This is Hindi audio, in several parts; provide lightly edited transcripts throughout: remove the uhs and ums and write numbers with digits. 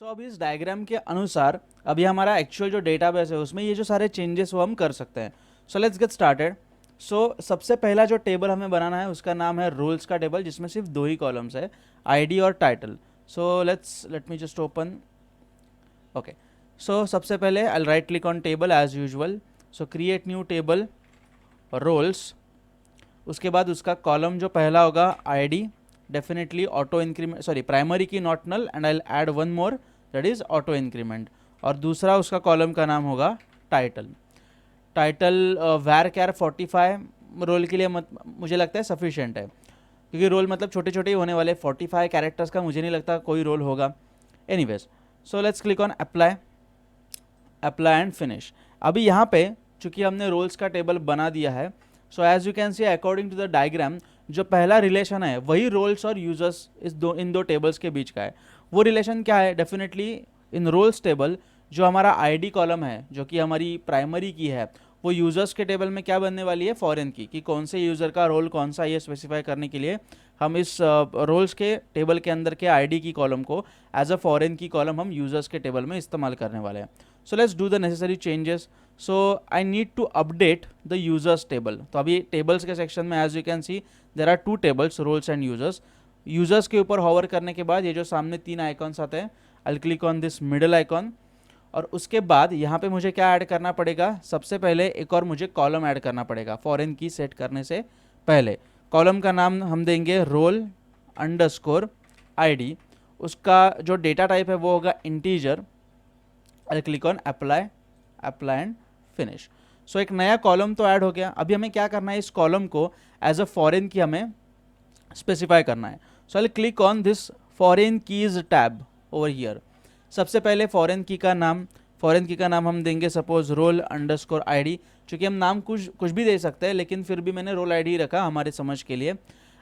अब इस डायग्राम के अनुसार अभी हमारा एक्चुअल जो डेटाबेस है उसमें ये जो सारे चेंजेस वो हम कर सकते हैं। So let's get started. सबसे पहला जो टेबल हमें बनाना है उसका नाम है रोल्स का टेबल, जिसमें सिर्फ दो ही कॉलम्स है, आईडी और title. Let me just open. Okay, so सबसे पहले I right click on table as usual. So create new table roles. उसके बाद उसका कॉलम जो पहला होगा ID, definitely auto increment, sorry primary key not null, and I add one more that is auto increment. और दूसरा उसका कॉलम का नाम होगा टाइटल। टाइटल वैर कैर 45 रोल के लिए मुझे लगता है सफिशिएंट है, क्योंकि रोल मतलब छोटे छोटे ही होने वाले, 45 कैरेक्टर्स का मुझे नहीं लगता कोई रोल होगा। Anyways, so let's click on apply, apply and finish. अभी यहाँ पे चूंकि हमने रोल्स का टेबल बना दिया है, so as you can see according to the diagram जो पहला रिलेशन है वही रोल्स और यूजर्स इन दो टेबल्स के बीच का है। वो रिलेशन क्या है? डेफिनेटली इन रोल्स टेबल जो हमारा आईडी कॉलम है जो कि हमारी प्राइमरी की है, वो यूजर्स के टेबल में क्या बनने वाली है? फॉरेन की, कि कौन से यूज़र का रोल कौन सा, ये स्पेसिफाई करने के लिए हम इस रोल्स के टेबल के अंदर के आईडी की कॉलम को as a foreign key column हम यूजर्स के टेबल में इस्तेमाल करने वाले हैं। So let's do the necessary changes. So I need to update the users table. तो अभी टेबल्स के सेक्शन में as you can see there are two tables, roles and users. Users के ऊपर हॉवर करने के बाद ये जो सामने तीन आइकॉन्स आते हैं, आई click on this middle icon. और उसके बाद यहाँ पे मुझे क्या ऐड करना पड़ेगा? सबसे पहले एक और मुझे कॉलम ऐड करना पड़ेगा फॉरेन की सेट करने से पहले। कॉलम का नाम हम देंगे रोल अंडरस्कोर आईडी। उसका जो डेटा टाइप है वो होगा integer. I click on apply, apply and finish. So एक नया कॉलम तो ऐड हो गया। अभी हमें क्या करना है? इस कॉलम को एज अ फॉरेन की हमें स्पेसिफाई करना है। So I click on this foreign keys tab over here. सबसे पहले फॉरेन की का नाम हम देंगे सपोज रोल अंडरस्कोर आईडी। चूंकि हम नाम कुछ भी दे सकते हैं, लेकिन फिर भी मैंने रोल आईडी रखा हमारे समझ के लिए।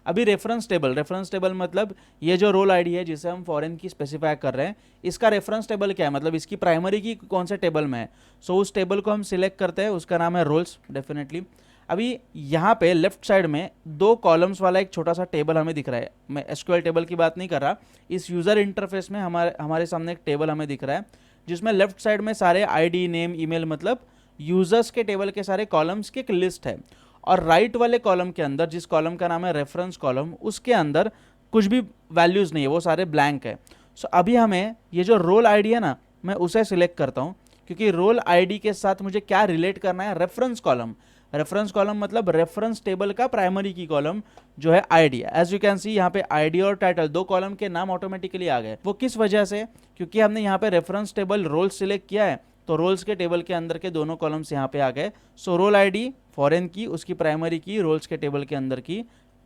अभी रेफरेंस टेबल मतलब ये जो रोल आईडी है जिसे हम फॉरेन की स्पेसिफाई कर रहे हैं, इसका रेफरेंस टेबल क्या है, मतलब इसकी प्राइमरी की कौन से टेबल में है। सो उस टेबल को हम सिलेक्ट करते हैं, उसका नाम है रोल्स डेफिनेटली। अभी यहाँ पे लेफ्ट साइड में दो कॉलम्स वाला एक छोटा सा टेबल हमें दिख रहा है। मैं एसक्यूएल टेबल की बात नहीं कर रहा, इस यूज़र इंटरफेस में हमारे सामने एक टेबल हमें दिख रहा है जिसमें लेफ्ट साइड में सारे आईडी, नेम, ईमेल, मतलब यूजर्स के टेबल के सारे कॉलम्स की एक लिस्ट है। और राइट वाले कॉलम के अंदर, जिस कॉलम का नाम है रेफरेंस कॉलम, उसके अंदर कुछ भी वैल्यूज़ नहीं है, वो सारे ब्लैंक है। सो अभी हमें ये जो रोल आईडी है ना, मैं उसे सिलेक्ट करता हूँ, क्योंकि रोल आईडी के साथ मुझे क्या रिलेट करना है? Reference column. रेफरेंस कॉलम मतलब रेफरेंस टेबल का प्राइमरी की कॉलम जो है ID. As you can see यहाँ पे आईडी और टाइटल दो कॉलम के नाम ऑटोमेटिकली आ गए। वो किस वजह से? क्योंकि हमने यहाँ पे रेफरेंस टेबल रोल्स सिलेक्ट किया है, तो रोल्स के टेबल के अंदर के दोनों कॉलम्स यहाँ पे आ गए। सो रोल आईडी फॉरेन की, उसकी प्राइमरी की, रोल्स के टेबल के अंदर की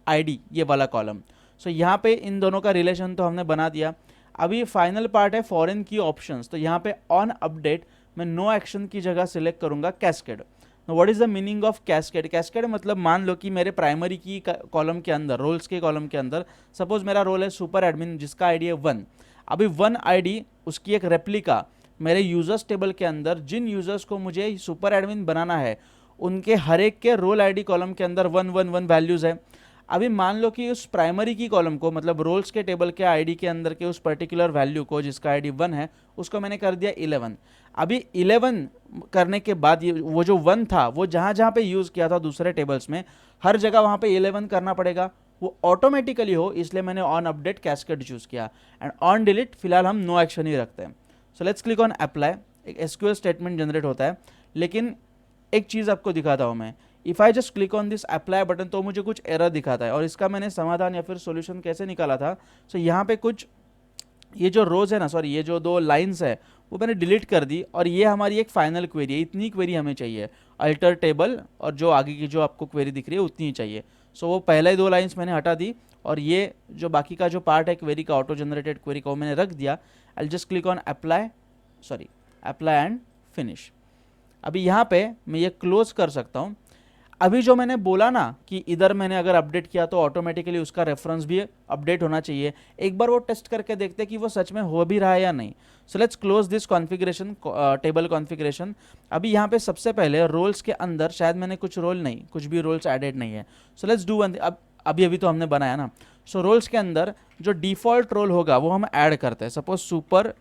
आईडी, ये वाला कॉलम। सो यहाँ पे इन दोनों का रिलेशन तो हमने बना दिया। अभी फाइनल पार्ट है फॉरेन की ऑप्शंस। तो यहाँ पे ऑन अपडेट मैं नो एक्शन की जगह सिलेक्ट करूंगा cascade. What is the meaning of cascade? Cascade मतलब मान लो कि मेरे प्राइमरी की कॉलम के अंदर, रोल्स के कॉलम के अंदर, सपोज मेरा रोल है सुपर एडमिन जिसका आईडी है 1। अभी 1 आईडी उसकी एक रेप्लिका मेरे यूजर्स टेबल के अंदर, जिन यूजर्स को मुझे सुपर एडमिन बनाना है उनके हर एक के रोल आईडी कॉलम के अंदर 111 वैल्यूज है। अभी मान लो कि उस प्राइमरी की कॉलम को, मतलब रोल्स के टेबल के आईडी के अंदर के उस पर्टिकुलर वैल्यू को, जिसका आईडी 1 है, उसको मैंने कर दिया 11। अभी 11 करने के बाद ये वो जो 1 था वो जहाँ जहाँ पे यूज़ किया था दूसरे टेबल्स में, हर जगह वहाँ पे 11 करना पड़ेगा, वो ऑटोमेटिकली हो, इसलिए मैंने ऑन अपडेट कैस्केड चूज़ किया। एंड ऑन डिलीट फिलहाल हम नो एक्शन ही रखते हैं। So let's click on apply. एक एसक्यूएल स्टेटमेंट जनरेट होता है, लेकिन एक चीज़ आपको दिखाता हूँ मैं। If I just click on this apply button तो मुझे कुछ एरर दिखाता है, और इसका मैंने समाधान या फिर सॉल्यूशन कैसे निकाला था? सो यहाँ पे कुछ ये जो रोज है ना, सॉरी ये जो दो लाइंस है वो मैंने डिलीट कर दी, और ये हमारी एक फाइनल क्वेरी है। इतनी क्वेरी हमें चाहिए, अल्टर टेबल, और जो आगे की जो आपको क्वेरी दिख रही है उतनी ही चाहिए। सो वो पहले दो लाइंस मैंने हटा दी, और ये जो बाकी का जो पार्ट है क्वेरी का, ऑटो जनरेटेड क्वेरी का, वो मैंने रख दिया। आई just click on apply, sorry apply and finish. अभी यहाँ पे मैं ये क्लोज कर सकता हूँ। अभी जो मैंने बोला ना कि इधर मैंने अगर अपडेट किया तो ऑटोमेटिकली उसका रेफरेंस भी अपडेट होना चाहिए, एक बार वो टेस्ट करके देखते हैं कि वो सच में हो भी रहा है या नहीं। So let's close this configuration, table configuration. अभी यहाँ पे सबसे पहले रोल्स के अंदर शायद मैंने कुछ भी रोल्स एडेड नहीं है। सो लेट्स डू वन, अभी तो हमने बनाया ना। सो रोल्स के अंदर जो डिफ़ॉल्ट रोल होगा वो हम ऐड करते हैं। Suppose super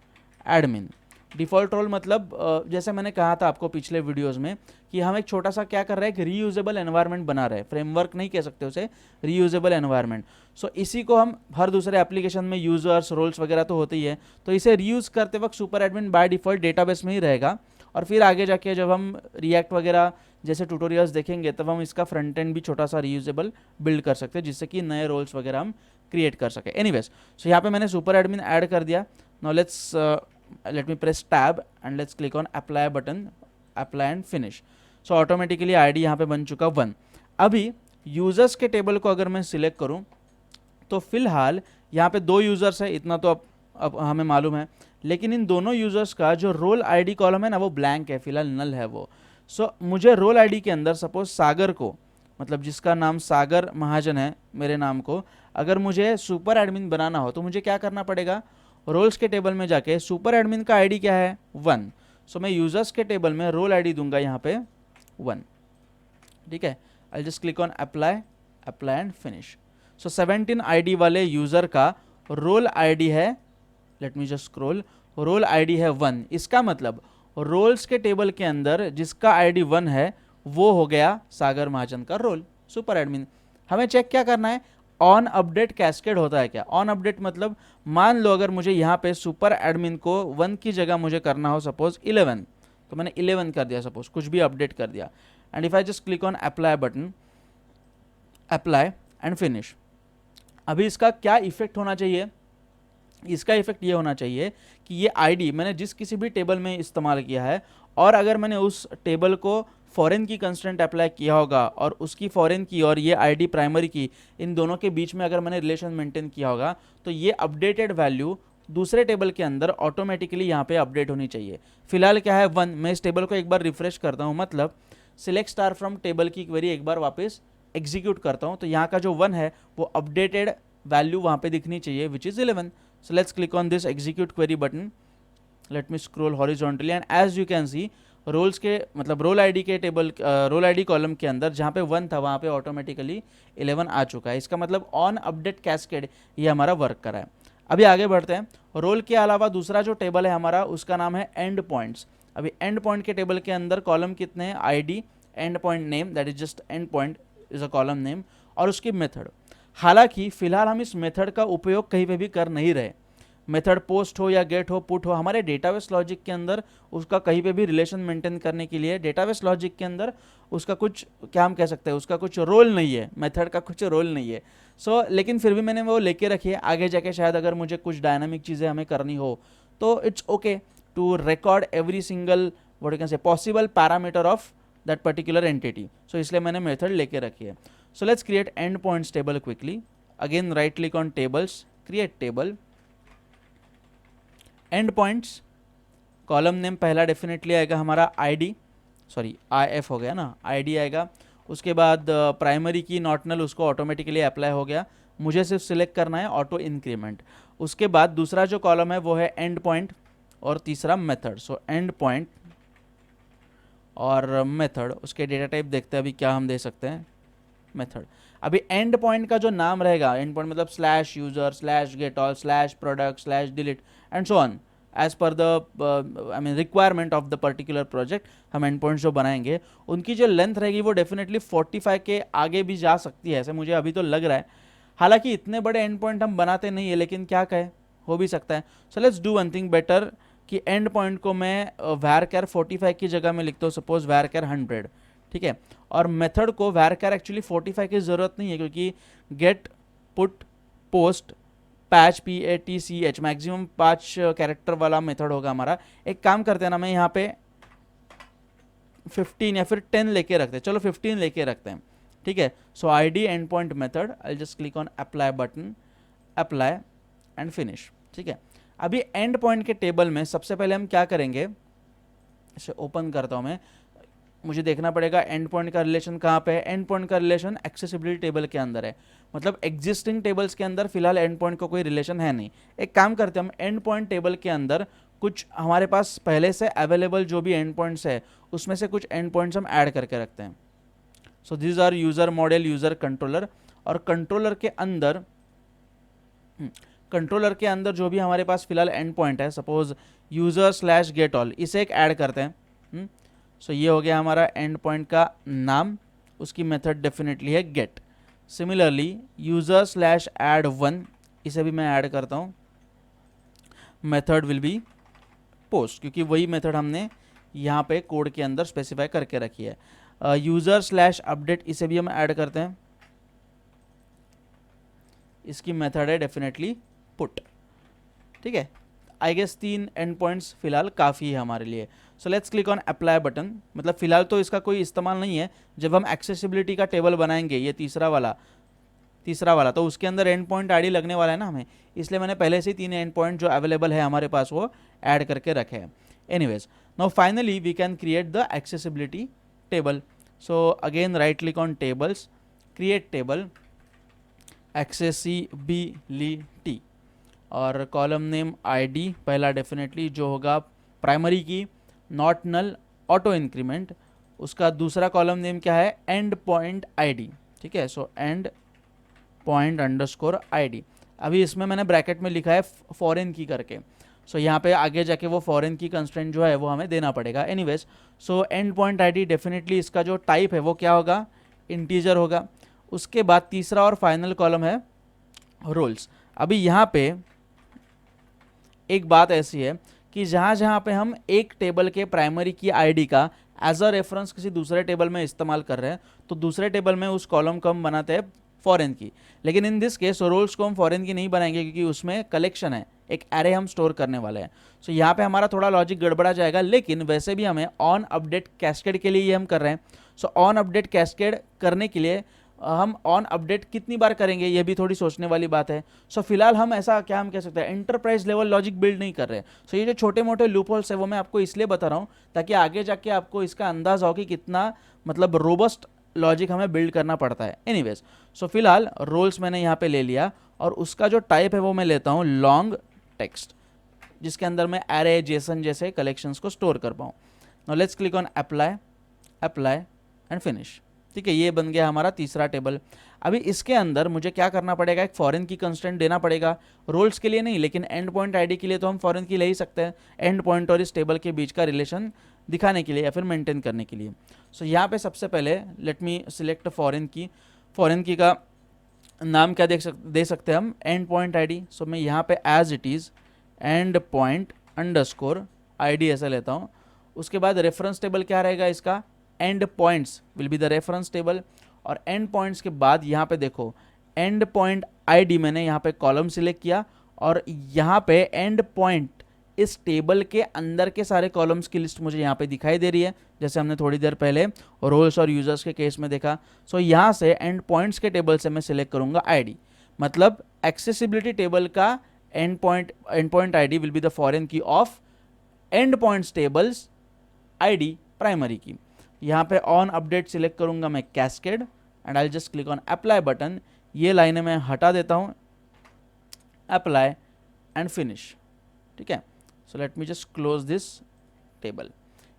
admin. Default role मतलब जैसे मैंने कहा था आपको पिछले वीडियोस में कि हम एक छोटा सा क्या कर रहे हैं, एक रीयूजेबल एनवायरनमेंट बना रहे हैं, फ्रेमवर्क नहीं कह सकते उसे, रीयूजेबल एनवायरनमेंट। सो इसी को हम हर दूसरे एप्लीकेशन में यूजर्स रोल्स वगैरह तो होते ही है, तो इसे रीयूज़ करते वक्त super admin by default database में ही रहेगा, और फिर आगे जाके जब हम रिएक्ट वगैरह जैसे ट्यूटोरियल्स देखेंगे तब हम इसका फ्रंट एंड भी छोटा सा रीयूजेबल बिल्ड कर सकते हैं, जिससे कि नए रोल्स वगैरह हम क्रिएट कर सके। एनीवेज, सो यहाँ पे मैंने सुपर एडमिन ऐड कर दिया। Now let me press tab and let's click on apply button, apply and finish। so automatically id यहाँ पे बन चुका 1। अभी यूजर्स के टेबल को अगर मैं सिलेक्ट करूँ तो फिलहाल यहाँ पे 2 यूजर्स है, इतना तो अब हमें मालूम है, लेकिन इन दोनों यूजर्स का जो रोल आईडी कॉलम है ना वो ब्लैंक है, फिलहाल नल है वो। सो मुझे रोल आईडी के अंदर सपोज सागर को, मतलब जिसका नाम सागर महाजन है मेरे नाम को, अगर मुझे सुपर एडमिन बनाना हो तो मुझे क्या करना पड़ेगा, रोल्स के टेबल में जाके सुपर एडमिन का आईडी क्या है 1। सो मैं यूजर्स के टेबल में रोल आईडी दूंगा यहाँ पे 1, ठीक है। I just click on apply, apply and finish. So 17 ID वाले यूजर का रोल आईडी है, let me just scroll, role ID है 1। इसका मतलब रोल्स के टेबल के अंदर जिसका आईडी 1 है वो हो गया सागर महाजन का रोल, सुपर एडमिन। हमें चेक क्या करना है, ऑन अपडेट कैस्केड होता है क्या। ऑन अपडेट मतलब मान लो अगर मुझे यहाँ पे सुपर एडमिन को 1 की जगह मुझे करना हो सपोज 11, तो मैंने 11 कर दिया, सपोज कुछ भी अपडेट कर दिया, and if I just click on apply button, apply and finish. अभी इसका क्या इफेक्ट होना चाहिए, इसका इफेक्ट ये होना चाहिए कि ये आईडी मैंने जिस किसी भी टेबल में इस्तेमाल किया है, और अगर मैंने उस टेबल को फॉरेन की कंस्ट्रेंट अप्लाई किया होगा और उसकी फॉरेन की और ये आईडी प्राइमरी की, इन दोनों के बीच में अगर मैंने रिलेशन मेंटेन किया होगा, तो ये अपडेटेड वैल्यू दूसरे टेबल के अंदर ऑटोमेटिकली यहाँ पे अपडेट होनी चाहिए। फिलहाल क्या है 1, मैं इस टेबल को एक बार रिफ्रेश करता हूँ, मतलब सिलेक्ट स्टार फ्रॉम टेबल की क्वेरी एक बार वापस एग्जीक्यूट करता हूँ, तो यहाँ का जो 1 है वो अपडेटेड वैल्यू वहाँ पे दिखनी चाहिए which is 11। So let's click on this execute query button, let me scroll horizontally, and as you can see roles के मतलब रोल आईडी के टेबल, रोल आईडी कॉलम के अंदर जहाँ पे 1 था वहाँ पे ऑटोमेटिकली 11 आ चुका है। इसका मतलब ऑन अपडेट कैस्केड ये हमारा वर्क करा है। अभी आगे बढ़ते हैं। रोल के अलावा दूसरा जो टेबल है हमारा उसका नाम है एंड पॉइंट्स। अभी एंड पॉइंट के टेबल के अंदर कॉलम कितने हैं, ID, and point name, that is just and point is a column name, और उसकी मेथड। हालांकि फिलहाल हम इस मेथड का उपयोग कहीं पे भी कर नहीं रहे। मेथड पोस्ट हो या गेट हो, पुट हो, हमारे डेटाबेस लॉजिक के अंदर उसका कहीं पे भी रिलेशन मेंटेन करने के लिए डेटाबेस लॉजिक के अंदर उसका कुछ क्या हम कह सकते हैं, उसका कुछ रोल नहीं है, मेथड का कुछ रोल नहीं है। लेकिन फिर भी मैंने वो लेके रखी है, आगे जाके शायद अगर मुझे कुछ डायनामिक चीज़ें हमें करनी हो तो it's okay to record every single what you can say possible parameter of that particular entity. So इसलिए मैंने मेथड लेके रखी है। So let's create endpoints table quickly. Again right click on tables, create table, endpoints, column name पहला डेफिनेटली आएगा हमारा आईडी, सॉरी IF हो गया ना, आईडी आएगा। उसके बाद प्राइमरी की नॉट नल, उसको ऑटोमेटिकली अप्लाई हो गया, मुझे सिर्फ सिलेक्ट करना है ऑटो इंक्रीमेंट। उसके बाद दूसरा जो कॉलम है वो है एंड पॉइंट, और तीसरा मेथड। सो एंड पॉइंट और मेथड, उसके डेटा टाइप देखते हैं अभी क्या हम दे सकते हैं, मेथड। अभी एंड पॉइंट का जो नाम रहेगा, एंड पॉइंट मतलब slash user, slash get all, slash product, slash delete and so on, as per the I mean requirement of the particular project. हम एंड पॉइंट्स जो बनाएंगे उनकी जो लेंथ रहेगी वो डेफिनेटली 45 के आगे भी जा सकती है, ऐसे मुझे अभी तो लग रहा है। हालांकि इतने बड़े एंड पॉइंट हम बनाते नहीं है, लेकिन क्या कहें, हो भी सकता है। So let's do one thing better कि एंड पॉइंट को मैं varchar 45 की जगह में लिखता हूँ, सपोज varchar 100, ठीक है। और मेथड को varchar एक्चुअली 45 की ज़रूरत नहीं है, क्योंकि get, put, post, patch, PATCH maximum 5 character वाला मेथड होगा हमारा। एक काम करते हैं ना, मैं यहाँ पे 15 या फिर 10 लेके रखते हैं, चलो 15 लेके रखते हैं, ठीक है। So ID endpoint method, I just click on apply button, apply and finish, ठीक है। अभी एंड पॉइंट के टेबल में सबसे पहले हम क्या करेंगे, इसे ओपन करता हूं मैं, मुझे देखना पड़ेगा एंड पॉइंट का रिलेशन कहाँ पे है। एंड पॉइंट का रिलेशन एक्सेसिबिलिटी टेबल के अंदर है, मतलब एग्जिस्टिंग टेबल्स के अंदर फिलहाल एंड पॉइंट का कोई रिलेशन है नहीं। एक काम करते हैं, हम एंड पॉइंट टेबल के अंदर कुछ हमारे पास पहले से अवेलेबल जो भी एंड पॉइंट्स है उसमें से कुछ एंड पॉइंट्स हम ऐड करके रखते हैं। So this are user model, user controller, और कंट्रोलर के अंदर कंट्रोलर के अंदर जो भी हमारे पास फिलहाल एंड पॉइंट है, suppose user slash get all, इसे एक ऐड करते हैं। सो ये हो गया हमारा एंड पॉइंट का नाम, उसकी मेथड डेफिनेटली है get. Similarly user slash add one, इसे भी मैं ऐड करता हूँ, मेथड विल बी पोस्ट, क्योंकि वही मेथड हमने यहाँ पे कोड के अंदर स्पेसिफाई करके रखी है। यूजर स्लैश अपडेट, इसे भी हम ऐड करते हैं, इसकी मेथड है डेफिनेटली पुट। ठीक है, आई गेस 3 एंड पॉइंट्स फिलहाल काफ़ी है हमारे लिए। सो let's click on apply button. मतलब फिलहाल तो इसका कोई इस्तेमाल नहीं है, जब हम एक्सेसिबिलिटी का टेबल बनाएंगे, ये तीसरा वाला तो उसके अंदर एंड पॉइंट आईडी लगने वाला है ना हमें, इसलिए मैंने पहले से ही 3 एंड पॉइंट जो अवेलेबल है हमारे पास वो ऐड करके रखे हैं। Anyways, now finally we can create the accessibility table. So again right click on tables, create table accessibility, और कॉलम नेम आईडी पहला डेफिनेटली जो होगा primary key, not null, auto increment. उसका दूसरा कॉलम नेम क्या है, एंड पॉइंट आईडी। ठीक है, so and point underscore ID. अभी इसमें मैंने ब्रैकेट में लिखा है फॉरेन की करके, सो यहाँ पे आगे जाके वो फॉरेन की कंस्ट्रेंट जो है वो हमें देना पड़ेगा। Anyways, so and point ID definitely इसका जो टाइप है वो क्या होगा, इंटीजर होगा। उसके बाद तीसरा और फाइनल कॉलम है रोल्स। अभी यहाँ पे एक बात ऐसी है कि जहाँ पे हम एक टेबल के प्राइमरी की आईडी का एज अ रेफरेंस किसी दूसरे टेबल में इस्तेमाल कर रहे हैं, तो दूसरे टेबल में उस कॉलम को हम बनाते हैं फॉरेन की। लेकिन इन दिस केस रोल्स को हम फॉरेन की नहीं बनाएंगे, क्योंकि उसमें कलेक्शन है, एक एरे हम स्टोर करने वाले हैं। सो यहाँ पे हमारा थोड़ा लॉजिक गड़बड़ा जाएगा, लेकिन वैसे भी हमें ऑन अपडेट कैस्केड के लिए ये हम कर रहे हैं। सो ऑन अपडेट कैस्केड करने के लिए हम ऑन अपडेट कितनी बार करेंगे, ये भी थोड़ी सोचने वाली बात है। सो फिलहाल हम ऐसा क्या हम कह सकते हैं, एंटरप्राइज लेवल लॉजिक बिल्ड नहीं कर रहे। सो ये जो छोटे मोटे लूप होल्स है वो मैं आपको इसलिए बता रहा हूँ ताकि आगे जाके आपको इसका अंदाजा हो कि कितना मतलब रोबस्ट लॉजिक हमें बिल्ड करना पड़ता है। एनीवेज, सो फिलहाल रोल्स मैंने यहाँ पे ले लिया, और उसका जो टाइप है वो मैं लेता हूँ लॉन्ग टेक्स्ट, जिसके अंदर मैं एरे, जेसन जैसे कलेक्शंस को स्टोर कर पाऊँ। Now let's click on apply and finish. ठीक है, ये बन गया हमारा तीसरा टेबल। अभी इसके अंदर मुझे क्या करना पड़ेगा, एक फॉरेन की कंस्ट्रेंट देना पड़ेगा, रोल्स के लिए नहीं, लेकिन एंड पॉइंट आईडी के लिए तो हम फॉरेन की ले ही सकते हैं, एंड पॉइंट और इस टेबल के बीच का रिलेशन दिखाने के लिए या फिर मेंटेन करने के लिए। सो यहाँ पे सबसे पहले लेट मी सिलेक्ट फॉरेन की का नाम क्या दे सकते हैं हम, एंड पॉइंट आईडी। सो मैं यहाँ पे as it is end point underscore ID ऐसा लेता हूँ। उसके बाद रेफरेंस टेबल क्या रहेगा इसका, and points will be the reference table, और एंड पॉइंट्स के बाद यहाँ पे देखो एंड पॉइंट आईडी मैंने यहाँ पे कॉलम सिलेक्ट किया, और यहाँ पे एंड पॉइंट इस टेबल के अंदर के सारे कॉलम्स की लिस्ट मुझे यहाँ पे दिखाई दे रही है, जैसे हमने थोड़ी देर पहले रोल्स और यूजर्स के केस में देखा। सो यहाँ से एंड पॉइंट्स के टेबल से मैं सिलेक्ट करूँगा आईडी, मतलब एक्सेसिबिलिटी टेबल का end point ID will be the foreign key of end points tables ID primary key. यहाँ पे ऑन अपडेट सिलेक्ट करूँगा मैं cascade, and I just click on apply button. ये लाइनें मैं हटा देता हूँ, अप्लाई एंड फिनिश। ठीक है, so let me just close this table.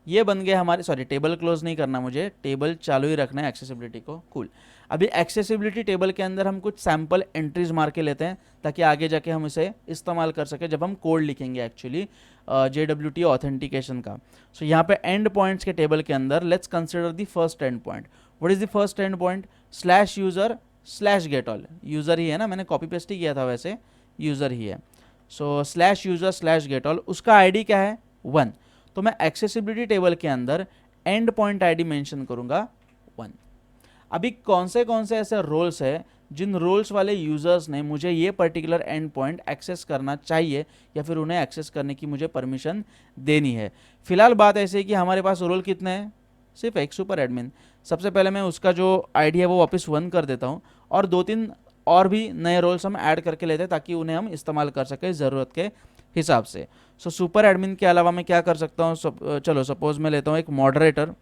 ये बन गया हमारे, सॉरी टेबल क्लोज नहीं करना, मुझे टेबल चालू ही रखना है एक्सेसिबिलिटी को। कूल। अभी एक्सेसिबिलिटी टेबल के अंदर हम कुछ सैम्पल एंट्रीज मार के लेते हैं ताकि आगे जाके हम इसे इस्तेमाल कर सके जब हम कोड लिखेंगे एक्चुअली JWT ऑथेंटिकेशन का। सो यहाँ पे एंड पॉइंट्स के टेबल के अंदर let's consider the first end point. What is the first end point, slash user slash get all. User ही है ना, मैंने कॉपी पेस्ट ही किया था, वैसे यूजर ही है। So slash user slash get all, उसका आईडी क्या है 1, तो मैं एक्सेसिबिलिटी टेबल के अंदर एंड पॉइंट आईडी मेंशन करूंगा 1। अभी कौन से ऐसे रोल्स है जिन रोल्स वाले यूजर्स ने मुझे ये पर्टिकुलर एंड पॉइंट एक्सेस करना चाहिए या फिर उन्हें एक्सेस करने की मुझे परमिशन देनी है। फिलहाल बात ऐसे है कि हमारे पास रोल कितने हैं, सिर्फ एक, सुपर एडमिन। सबसे पहले मैं उसका जो आईडी है वो वापस 1 कर देता हूँ, और 2-3 और भी नए रोल्स हम ऐड करके लेते हैं ताकि उन्हें हम इस्तेमाल कर सकें ज़रूरत के हिसाब से। सो सुपर एडमिन के अलावा मैं क्या कर सकता हूँ, चलो सपोज मैं लेता हूँ एक मॉडरेटर।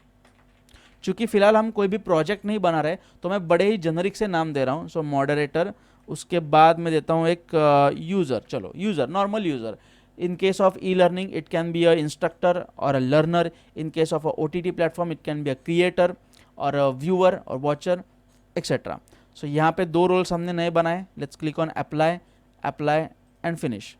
चूँकि फिलहाल हम कोई भी प्रोजेक्ट नहीं बना रहे तो मैं बड़े ही जेनरिक से नाम दे रहा हूँ। सो मॉडरेटर, उसके बाद मैं देता हूँ एक यूज़र, चलो user, normal user. In case of e-learning, it can be a instructor or a learner. In case of a OTT platform, it can be a creator or a viewer or watcher, etc. So यहाँ पे 2 रोल्स हमने नए बनाए। Let's click on apply and finish.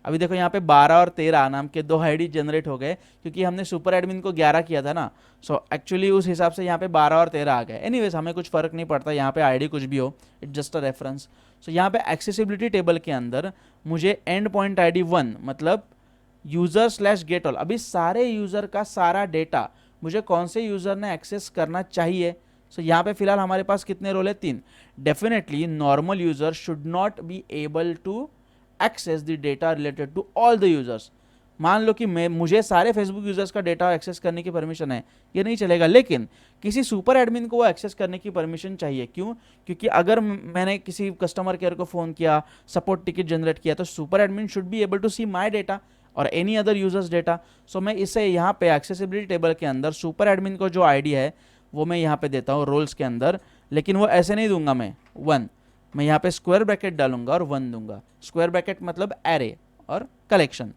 अभी देखो यहाँ पे 12 और 13 नाम के दो आईडी जनरेट हो गए क्योंकि हमने सुपर एडमिन को 11 किया था ना। सो एक्चुअली उस हिसाब से यहाँ पे 12 और 13 आ गए। एनीवेज हमें कुछ फर्क नहीं पड़ता, यहाँ पे आईडी कुछ भी हो, इट्स जस्ट अ रेफरेंस। सो यहाँ पे एक्सेसिबिलिटी टेबल के अंदर मुझे एंड पॉइंट आई डी 1 मतलब यूजर स्लैश गेट ऑल, अभी सारे यूजर का सारा डेटा मुझे कौन से यूजर ने एक्सेस करना चाहिए। सो यहाँ पे फिलहाल हमारे पास कितने रोल है? 3। Definitely normal user should not be able to access the data related to all the users. मान लो कि मुझे सारे फेसबुक यूजर्स का डेटा एक्सेस करने की परमिशन है, ये नहीं चलेगा, लेकिन किसी सुपर एडमिन को वो एक्सेस करने की परमिशन चाहिए। क्यों? क्योंकि अगर मैंने किसी कस्टमर केयर को फ़ोन किया, सपोर्ट टिकट जनरेट किया, तो super admin should be able to see my data और any other users data. So मैं इसे यहाँ पे एक्सेसिबिलिटी टेबल के अंदर सुपर एडमिन को जो आईडी है वो मैं यहाँ पे देता हूँ रोल्स के अंदर, लेकिन वो ऐसे नहीं दूंगा मैं 1, मैं यहाँ पे स्क्वायर ब्रैकेट डालूंगा और 1 दूंगा। स्क्वायर ब्रैकेट मतलब एरे और कलेक्शन।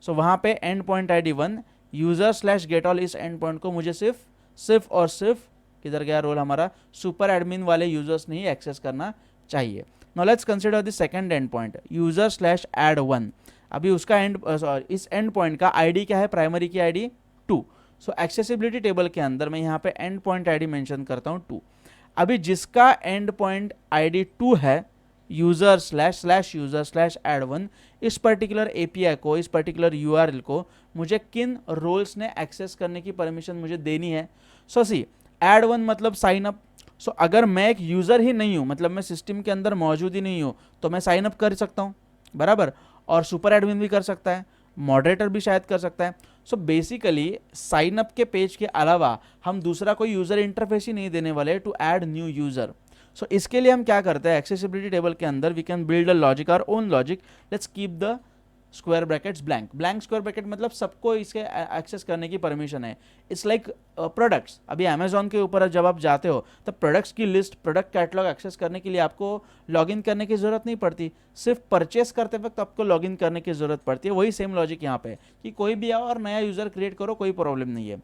सो वहाँ पे and point I D 1 user slash get all, इस एंड पॉइंट को मुझे सिर्फ और सिर्फ किधर गया रोल हमारा, सुपर एडमिन वाले यूजर्स ने ही एक्सेस करना चाहिए। Now let's consider the second end point user slash add 1। अभी उसका इस एंड पॉइंट का आईडी क्या है? प्राइमरी की आईडी 2। सो एक्सेसिबिलिटी टेबल के अंदर मैं यहाँ पे एंड पॉइंट आईडी मेंशन करता हूँ 2। अभी जिसका एंड पॉइंट आईडी 2 है user slash user slash add 1, इस पर्टिकुलर एपीआई को, इस पर्टिकुलर यूआरएल को मुझे किन रोल्स ने एक्सेस करने की परमिशन मुझे देनी है? सो सी एड 1 मतलब साइन अप। सो अगर मैं एक यूजर ही नहीं हूं, मतलब मैं सिस्टम के अंदर मौजूद ही नहीं हूं, तो मैं साइन अप कर सकता हूं, बराबर। और सुपर एडमिन भी कर सकता है, मॉडरेटर भी शायद कर सकता है। सो बेसिकली साइन अप के पेज के अलावा हम दूसरा कोई यूजर इंटरफेस ही नहीं देने वाले टू ऐड न्यू यूजर। सो इसके लिए हम क्या करते हैं? एक्सेसिबिलिटी टेबल के अंदर we can build a logic, our own logic. Let's keep the square brackets blank. Blank square bracket मतलब सबको इसके एक्सेस करने की परमिशन है। It's like products. अभी अमेजोन के ऊपर जब आप जाते हो तो प्रोडक्ट्स की लिस्ट, प्रोडक्ट कैटलॉग एक्सेस करने के लिए आपको लॉगिन करने की जरूरत नहीं पड़ती, सिर्फ परचेस करते वक्त आपको लॉगिन करने की जरूरत पड़ती है। वही सेम लॉजिक यहाँ पे कि कोई भी आओ और नया यूजर क्रिएट करो, कोई प्रॉब्लम नहीं है।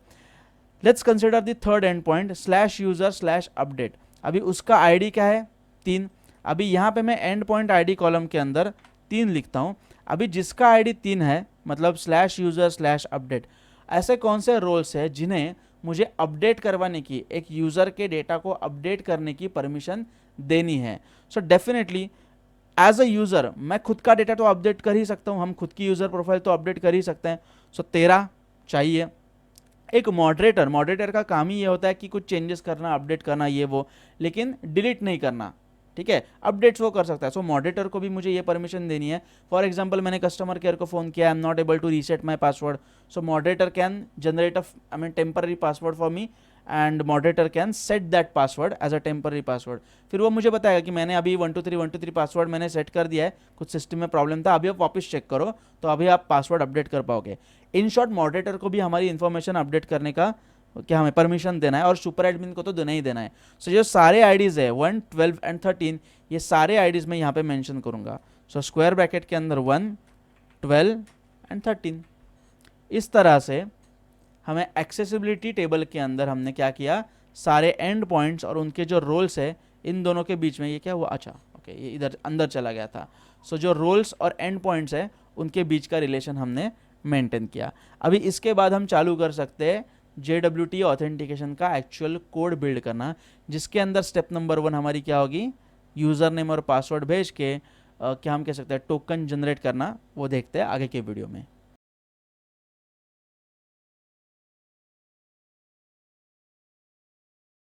Let's consider the third and point slash user slash update. अभी उसका आईडी क्या है? 3। अभी यहाँ पे मैं एंड पॉइंट आईडी कॉलम के अंदर 3 लिखता हूँ। अभी जिसका आईडी 3 है मतलब स्लैश यूजर स्लैश अपडेट, ऐसे कौन से रोल्स हैं जिन्हें मुझे अपडेट करवाने की, एक यूजर के डेटा को अपडेट करने की परमिशन देनी है? So definitely as a user मैं खुद का डेटा तो अपडेट कर ही सकता हूँ, हम खुद की यूजर प्रोफाइल तो अपडेट कर ही सकते हैं। सो 13 चाहिए। एक मॉडरेटर का काम ही ये होता है कि कुछ चेंजेस करना, अपडेट करना, ये वो, लेकिन डिलीट नहीं करना, ठीक है। अपडेट्स वो कर सकता है। सो मॉडरेटर को भी मुझे ये परमिशन देनी है। फॉर एग्जांपल मैंने कस्टमर केयर को फोन किया, I am not able to reset my password, so moderator can generate a temporary password for me and moderator can set that password as a temporary password. फिर वो मुझे बताएगा कि मैंने अभी 123 पासवर्ड मैंने सेट कर दिया है, कुछ सिस्टम में प्रॉब्लम था, अभी आप वापस चेक करो तो अभी आप पासवर्ड अपडेट कर पाओगे। इन शॉर्ट मॉडरेटर को भी हमारी इन्फॉर्मेशन अपडेट करने का क्या हमें परमिशन देना है और सुपर एडमिन को तो देना ही देना है। सो जो सारे आईडीज है 1, 12 एंड 13, ये सारे आईडीज मैं यहाँ पे मेंशन करूँगा। सो स्क्वायर ब्रैकेट के अंदर 1, 12 एंड 13। इस तरह से हमें एक्सेसिबिलिटी टेबल के अंदर हमने क्या किया, सारे एंड पॉइंट्स और उनके जो रोल्स है इन दोनों के बीच में ये क्या हुआ, अच्छा ओके ये इधर अंदर चला गया था। सो जो रोल्स और एंड पॉइंट्स है उनके बीच का रिलेशन हमने मेंटेन किया। अभी इसके बाद हम चालू कर सकते हैं JWT ऑथेंटिकेशन का एक्चुअल कोड बिल्ड करना, जिसके अंदर स्टेप नंबर 1 हमारी क्या होगी, यूज़र नेम और पासवर्ड भेज के क्या हम कह सकते हैं टोकन जनरेट करना। वो देखते हैं आगे के वीडियो में।